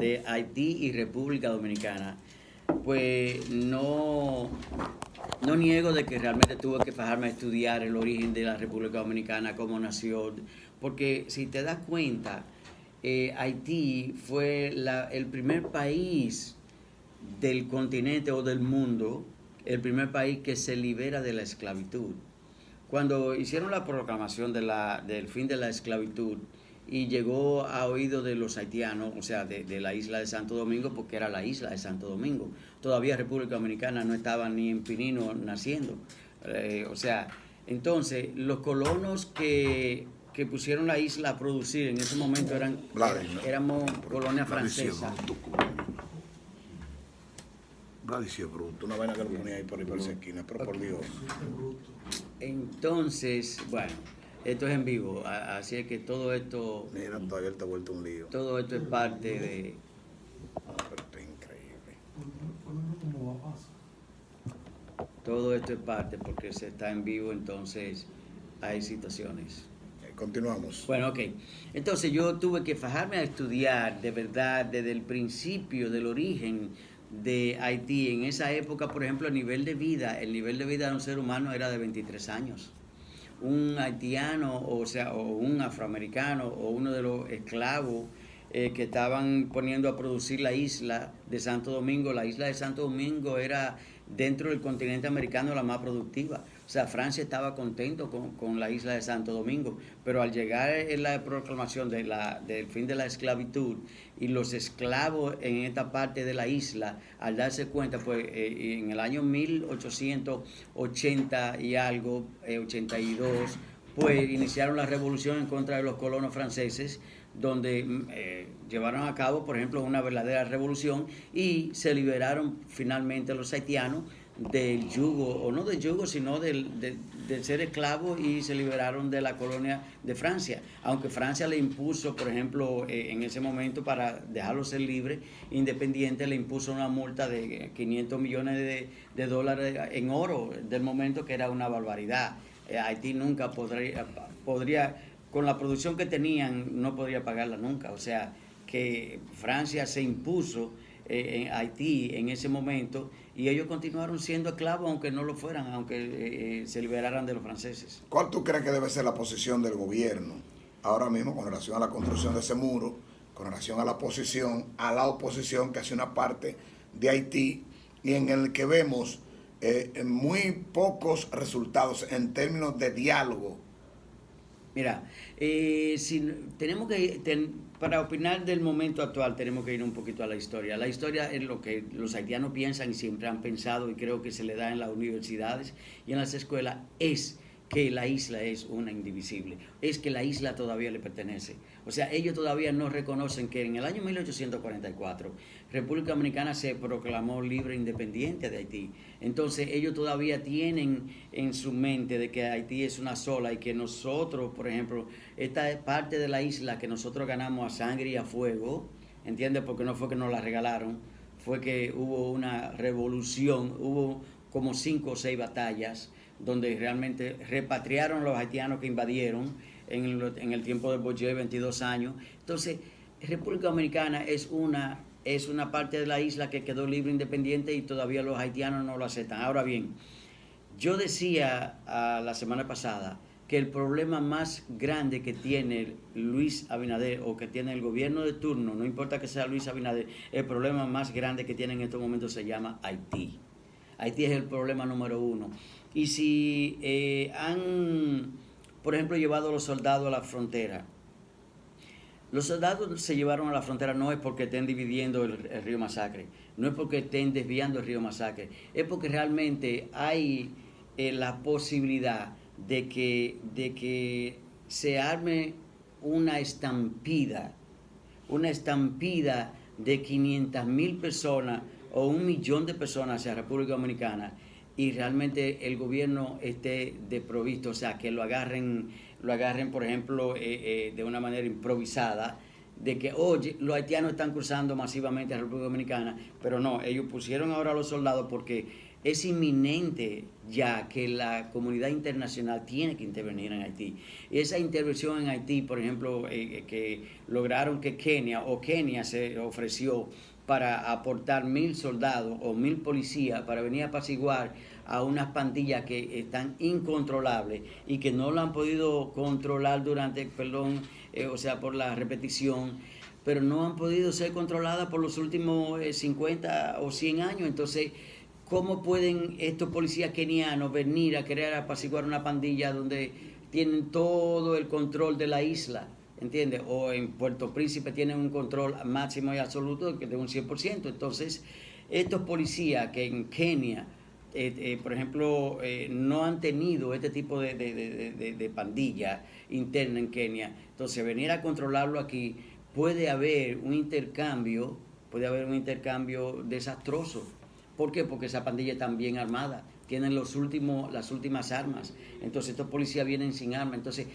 de Haití y República Dominicana, pues no niego de que realmente tuve que fajarme a estudiar el origen de la República Dominicana, cómo nació, porque si te das cuenta, Haití fue el primer país del continente o del mundo, el primer país que se libera de la esclavitud. Cuando hicieron la proclamación del fin de la esclavitud y llegó a oído de los haitianos, o sea, de la isla de Santo Domingo, porque era la isla de Santo Domingo, todavía República Dominicana no estaba ni en Pinino naciendo. O sea, entonces los colonos que pusieron la isla a producir en ese momento éramos colonia francesa. Radicio bruto, una vaina que lo ponía ahí por esa esquina, pero por Dios. Entonces, bueno, esto es en vivo, así es que todo esto... Mira, todavía él te ha vuelto un lío. Todo esto es parte de... Pero esto es increíble. Todo esto es parte porque se está en vivo, entonces hay situaciones. Continuamos. Bueno, ok. Entonces yo tuve que fajarme a estudiar de verdad desde el principio, del origen de Haití. En esa época, por ejemplo, el nivel de vida de un ser humano era de 23 años. Un haitiano, o sea, o un afroamericano, o uno de los esclavos que estaban poniendo a producir la isla de Santo Domingo. La isla de Santo Domingo era dentro del continente americano la más productiva. O sea, Francia estaba contento con la isla de Santo Domingo, pero al llegar en la proclamación del fin de la esclavitud y los esclavos en esta parte de la isla, al darse cuenta, pues en el año 1880 y algo, 82, pues iniciaron la revolución en contra de los colonos franceses, donde llevaron a cabo, por ejemplo, una verdadera revolución y se liberaron finalmente los haitianos del yugo, o no del yugo, sino del ser esclavos, y se liberaron de la colonia de Francia. Aunque Francia le impuso, por ejemplo, en ese momento, para dejarlos ser libres, independientes, le impuso una multa de 500 millones de dólares en oro, del momento, que era una barbaridad. Haití nunca podría, con la producción que tenían, no podría pagarla nunca. O sea, que Francia se impuso en Haití en ese momento, y ellos continuaron siendo esclavos aunque no lo fueran, aunque se liberaran de los franceses. ¿Cuál tú crees que debe ser la posición del gobierno ahora mismo con relación a la construcción de ese muro, con relación a la oposición que hace una parte de Haití, y en el que vemos muy pocos resultados en términos de diálogo? Mira, si tenemos que para opinar del momento actual tenemos que ir un poquito a la historia. La historia es lo que los haitianos piensan y siempre han pensado, y creo que se le da en las universidades y en las escuelas, es que la isla es una indivisible, es que la isla todavía le pertenece. O sea, ellos todavía no reconocen que en el año 1844 República Dominicana se proclamó libre e independiente de Haití. Entonces ellos todavía tienen en su mente de que Haití es una sola, y que nosotros, por ejemplo, esta parte de la isla que nosotros ganamos a sangre y a fuego, ¿entiendes? Porque no fue que nos la regalaron, fue que hubo una revolución, hubo como 5 o 6 batallas donde realmente repatriaron a los haitianos que invadieron en el tiempo de Boyer, 22 años. Entonces, República Dominicana es una parte de la isla que quedó libre, independiente, y todavía los haitianos no lo aceptan. Ahora bien, yo decía la semana pasada que el problema más grande que tiene Luis Abinader, o que tiene el gobierno de turno, no importa que sea Luis Abinader, el problema más grande que tiene en estos momentos se llama Haití. Haití es el problema número 1. Y si han, por ejemplo, llevado a los soldados a la frontera, los soldados se llevaron a la frontera no es porque estén dividiendo el río Masacre, no es porque estén desviando el río Masacre, es porque realmente hay la posibilidad de que se arme una estampida de 500,000 personas o 1,000,000 de personas hacia República Dominicana, y realmente el gobierno esté desprovisto, o sea, que lo agarren, por ejemplo, de una manera improvisada, de que, oye, los haitianos están cruzando masivamente a República Dominicana, pero no, ellos pusieron ahora a los soldados porque es inminente ya que la comunidad internacional tiene que intervenir en Haití. Y esa intervención en Haití, por ejemplo, que lograron que Kenia se ofreció para aportar 1,000 soldados o 1,000 policías para venir a apaciguar a unas pandillas que están incontrolables y que no lo han podido controlar durante, por la repetición, pero no han podido ser controladas por los últimos 50 o 100 años. Entonces, ¿cómo pueden estos policías kenianos venir a querer apaciguar una pandilla donde tienen todo el control de la isla? ¿Entiendes? O en Puerto Príncipe tienen un control máximo y absoluto de un 100%. Entonces, estos policías que en Kenia, por ejemplo, no han tenido este tipo de pandilla interna en Kenia, entonces venir a controlarlo aquí, puede haber un intercambio desastroso. ¿Por qué? Porque esa pandilla está bien armada, tienen las últimas armas. Entonces estos policías vienen sin armas. Entonces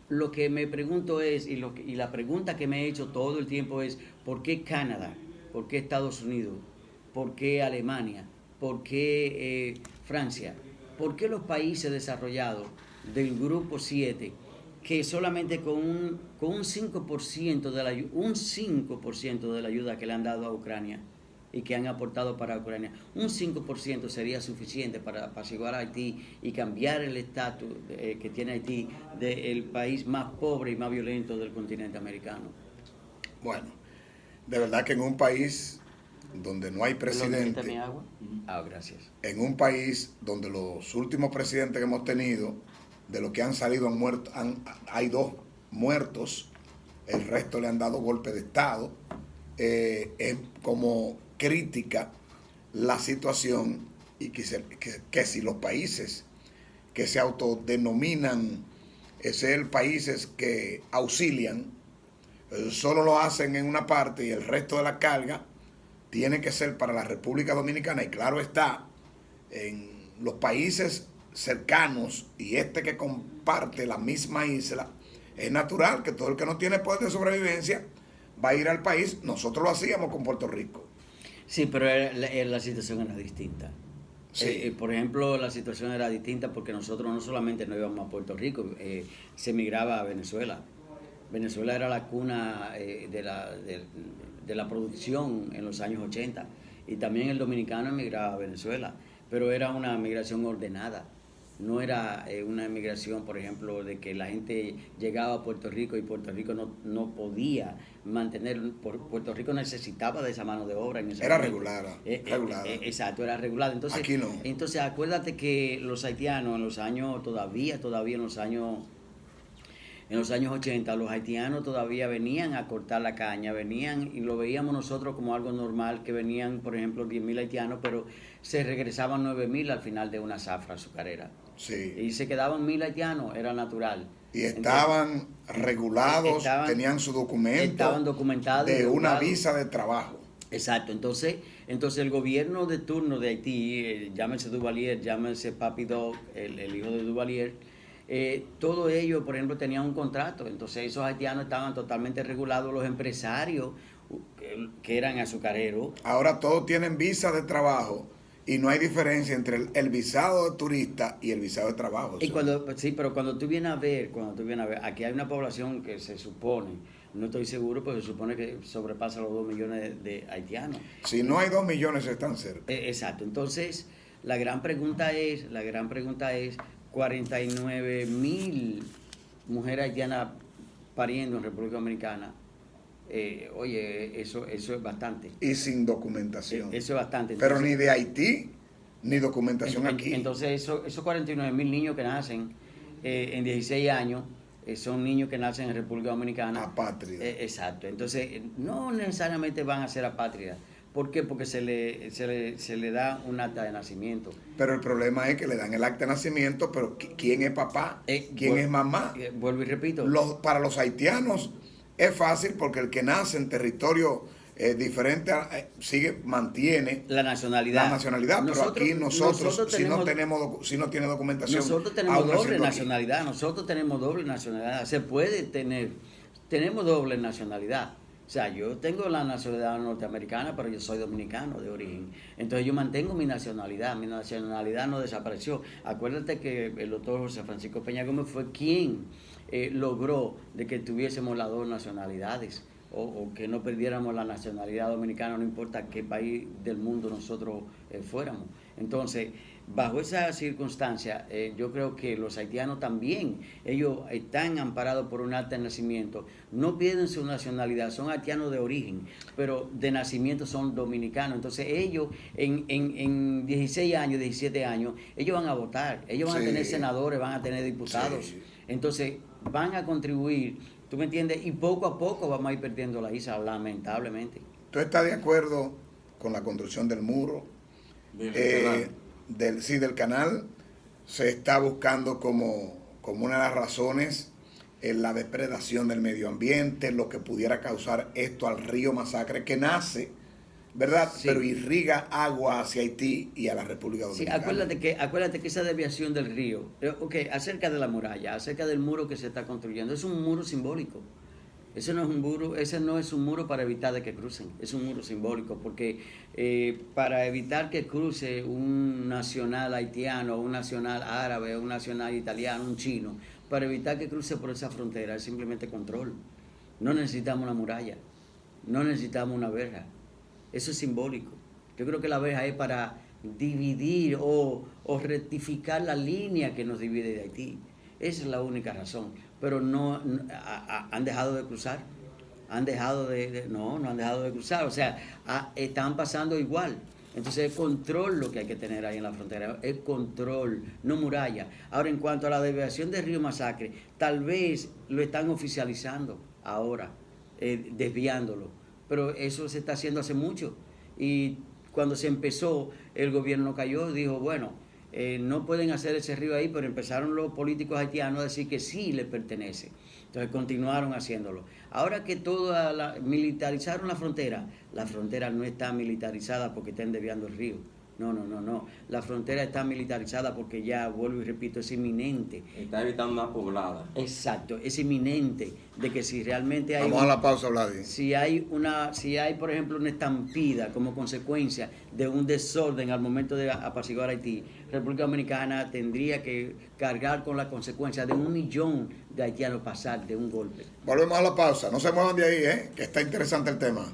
lo que me pregunto es, y la pregunta que me he hecho todo el tiempo es, ¿por qué Canadá? ¿Por qué Estados Unidos? ¿Por qué Alemania? ¿Por qué Francia? ¿Por qué los países desarrollados del Grupo 7, que solamente con un 5% de la ayuda que le han dado a Ucrania y que han aportado para Ucrania, un 5% sería suficiente para apaciguar a Haití y cambiar el estatus que tiene Haití del país más pobre y más violento del continente americano? Bueno, de verdad que en un país donde no hay presidente, ¿Mi agua? Gracias. En un país donde los últimos presidentes que hemos tenido, de los que han salido han muerto, hay 2 muertos, el resto le han dado golpe de Estado, es como crítica la situación, y que si los países que se autodenominan ser países que auxilian, solo lo hacen en una parte y el resto de la carga tiene que ser para la República Dominicana. Y claro está, en los países cercanos y que comparte la misma isla, es natural que todo el que no tiene poder de sobrevivencia va a ir al país. Nosotros lo hacíamos con Puerto Rico. Sí, pero la situación era distinta. Sí. Por ejemplo, la situación era distinta porque nosotros no solamente no íbamos a Puerto Rico, se emigraba a Venezuela. Venezuela era la cuna de la producción en los años 80, y también el dominicano emigraba a Venezuela, pero era una migración ordenada. No era una migración, por ejemplo, de que la gente llegaba a Puerto Rico y Puerto Rico no podía mantener. Puerto Rico necesitaba de esa mano de obra. Era regulada. Exacto, era regulada. Entonces, aquí no. Entonces, acuérdate que los haitianos todavía en los años 80, los haitianos todavía venían a cortar la caña, venían y lo veíamos nosotros como algo normal, que venían, por ejemplo, 10,000 haitianos, pero se regresaban 9,000 al final de una zafra azucarera. Sí. Y se quedaban 1,000 haitianos, era natural. Y estaban regulados, tenían su documento. Estaban documentados. De una visa de trabajo. Exacto. Entonces el gobierno de turno de Haití, llámese Duvalier, llámese Papi Doc, el hijo de Duvalier, todos ellos, por ejemplo, tenían un contrato. Entonces esos haitianos estaban totalmente regulados. Los empresarios que eran azucareros. Ahora todos tienen visa de trabajo y no hay diferencia entre el visado de turista y el visado de trabajo. Pero cuando tú vienes a ver, aquí hay una población que se supone, no estoy seguro, pero se supone que sobrepasa los 2 millones de haitianos. Si no hay 2 millones, están cerca. Exacto. Entonces, la gran pregunta es 49,000 mujeres haitianas pariendo en República Dominicana. Eso es bastante. Y sin documentación. Eso es bastante. Entonces, pero ni de Haití, ni documentación aquí. Entonces, esos 49,000 niños que nacen en 16 años, son niños que nacen en República Dominicana. Apátridas. Exacto. Entonces, no necesariamente van a ser apátridas. ¿Por qué? Porque se le da un acta de nacimiento. Pero el problema es que le dan el acta de nacimiento, pero ¿quién es papá? ¿Quién es mamá? Vuelvo y repito. Para los haitianos es fácil porque el que nace en territorio diferente mantiene la nacionalidad. Pero aquí nosotros si no tiene documentación. Nosotros tenemos doble nacionalidad. Se puede tenemos doble nacionalidad. O sea, yo tengo la nacionalidad norteamericana, pero yo soy dominicano de origen. Entonces yo mantengo mi nacionalidad no desapareció. Acuérdate que el doctor José Francisco Peña Gómez fue quien logró de que tuviésemos las dos nacionalidades, o que no perdiéramos la nacionalidad dominicana, no importa qué país del mundo nosotros fuéramos. Entonces, bajo esa circunstancia, yo creo que los haitianos también, ellos están amparados por un acta de nacimiento, no pierden su nacionalidad, son haitianos de origen, pero de nacimiento son dominicanos. Entonces ellos en 16 años, 17 años, ellos van a votar, ellos van a tener senadores, van a tener diputados, entonces van a contribuir, ¿tú me entiendes? Y poco a poco vamos a ir perdiendo la isla, lamentablemente. ¿Tú estás de acuerdo con la construcción del muro? Del canal. Se está buscando como una de las razones la depredación del medio ambiente, lo que pudiera causar esto al río Masacre, que nace, ¿verdad? Sí. Pero irriga agua hacia Haití y a la República Dominicana. Sí, acuérdate que esa desviación del río, acerca de la muralla, acerca del muro que se está construyendo, es un muro simbólico. Ese no es un muro para evitar de que crucen, es un muro simbólico, porque para evitar que cruce un nacional haitiano, un nacional árabe, un nacional italiano, un chino, para evitar que cruce por esa frontera es simplemente control. No necesitamos una muralla, no necesitamos una verja, eso es simbólico. Yo creo que la verja es para dividir o rectificar la línea que nos divide de Haití. Esa es la única razón. Pero no han dejado de cruzar. No han dejado de cruzar. O sea, están pasando igual. Entonces es control lo que hay que tener ahí en la frontera. Es control, no muralla. Ahora, en cuanto a la desviación del río Masacre, tal vez lo están oficializando ahora, desviándolo. Pero eso se está haciendo hace mucho. Y cuando se empezó, el gobierno cayó y dijo, bueno, no pueden hacer ese río ahí, pero empezaron los políticos haitianos a decir que sí les pertenece. Entonces continuaron haciéndolo. Ahora que militarizaron la frontera no está militarizada porque estén desviando el río. No. La frontera está militarizada porque ya, vuelvo y repito, es inminente. Está evitando una poblada. Exacto, es inminente de que si realmente hay... Vamos a la pausa, Vladi. Si hay, por ejemplo, una estampida como consecuencia de un desorden al momento de apaciguar Haití, República Dominicana tendría que cargar con la consecuencia de 1 millón de haitianos pasar de un golpe. Volvemos a la pausa. No se muevan de ahí, que está interesante el tema.